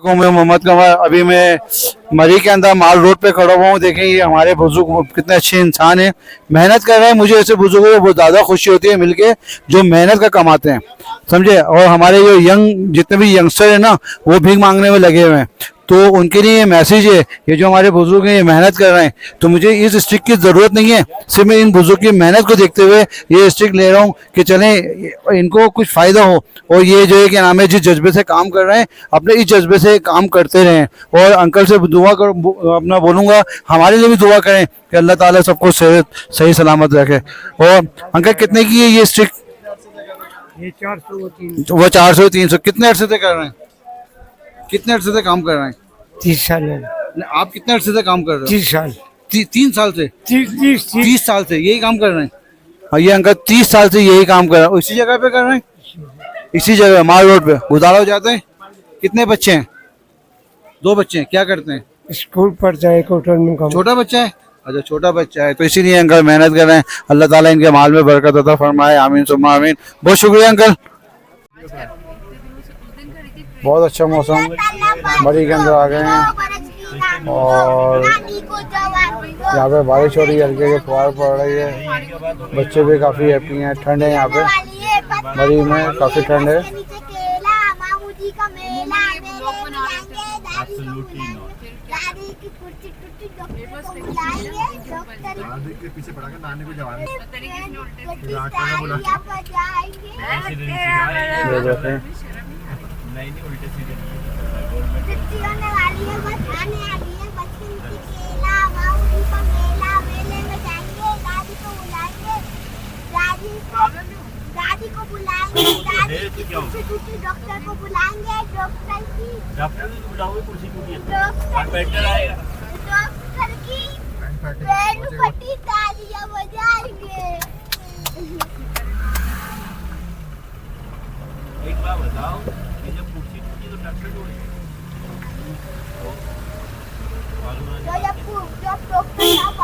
मैं मोहम्मद कमर, अभी मैं मरी के अंदर माल रोड पे खड़ा हुआ हूँ। देखें ये हमारे बुजुर्ग कितने अच्छे इंसान हैं, मेहनत कर रहे हैं। मुझे ऐसे बुजुर्गों को बहुत ज़्यादा खुशी होती है मिलके, जो मेहनत का कमाते हैं, समझे। और हमारे जो यंग जितने भी यंगस्टर हैं ना, वो भीख मांगने में लगे हुए हैं। तो उनके लिए ये मैसेज है, ये जो हमारे बुजुर्ग हैं ये मेहनत कर रहे हैं, तो मुझे इस स्टिक की ज़रूरत नहीं है। सिर्फ मैं इन बुजुर्ग की मेहनत को देखते हुए ये स्टिक ले रहा हूँ कि चलें इनको कुछ फ़ायदा हो। और ये जो है कि नाम है, जिस जज्बे से काम कर रहे हैं अपने इस जज्बे से काम करते रहें। और अंकल से दुआ कर अपना बोलूँगा, हमारे लिए भी दुआ करें कि अल्लाह ताला सबको सही सलामत रखे। और अंकल कितने की है ये स्टिक? ये 400 वो 400 300 कितने अर्से से कर रहे हैं? कितने अर्से से काम कर रहे हैं? 30 साल है। आप कितने अर्से से काम कर रहे हो? 30 साल 3 साल से? 30 साल से यही काम कर रहे हैं? और ये अंकल 30 साल से यही काम कर रहे हैं, इसी जगह पे कर रहे हैं, इसी जगह माल रोड पे गुजारा हो जाते हैं। कितने बच्चे हैं? 2 बच्चे हैं। क्या करते हैं? स्कूल पढ़ता है, होटल में काम। छोटा बच्चा है? अच्छा छोटा बच्चा है, तो इसीलिए अंकल मेहनत कर रहे हैं। अल्लाह ताला इनके माल में बरकत अता फरमाए, आमीन सुम्मा आमीन। बहुत शुक्रिया अंकल। बहुत अच्छा मौसम, मरी के अंदर आ गए हैं और यहाँ पे बारिश हो रही है, हल्के हल्के फुहार पड़ रही है। बच्चे भी काफ़ी हैप्पी हैं। ठंड है यहाँ पे मरी में, काफ़ी ठंड है। दादी को बुलाएंगे, डॉक्टर को बुलाएंगे, डॉक्टर को बुलाओगे, कुर्सी टूटी है, डॉक्टर आएगा, डॉक्टर की पैर फटी तालियां बजाएंगे। एक बात बताओ, ये जब कुर्सी टूटी तो डॉक्टर को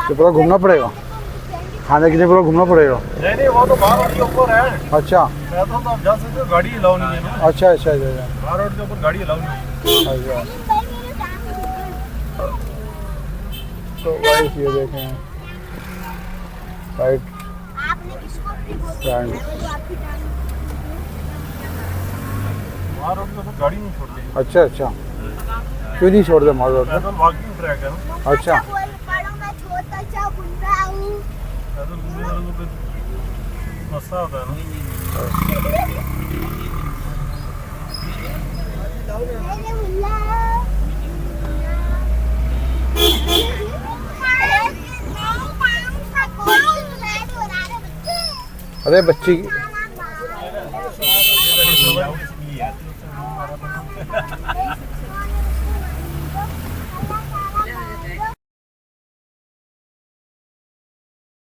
तो पूरा घूमना पड़ेगा, खाने के लिए पूरा घूमना पड़ेगा। नहीं वो तो बाहर रोड के ऊपर है। अच्छा तो आप जा सकते हो, गाड़ी अलाउ नहीं है ना। अच्छा अच्छा अच्छा बाहर रोड के ऊपर गाड़ी अलाउ नहीं है। अच्छा। तो गाइस ये देखें राइट बाहर रोड के ऊपर गाड़ी नहीं छोड़ते। अच्छा अच्छा, क्यों नहीं छोड़ते माल रोड पे? वॉकिंग ट्रैक है ना। अच्छा मसा होता है ना। अरे बच्ची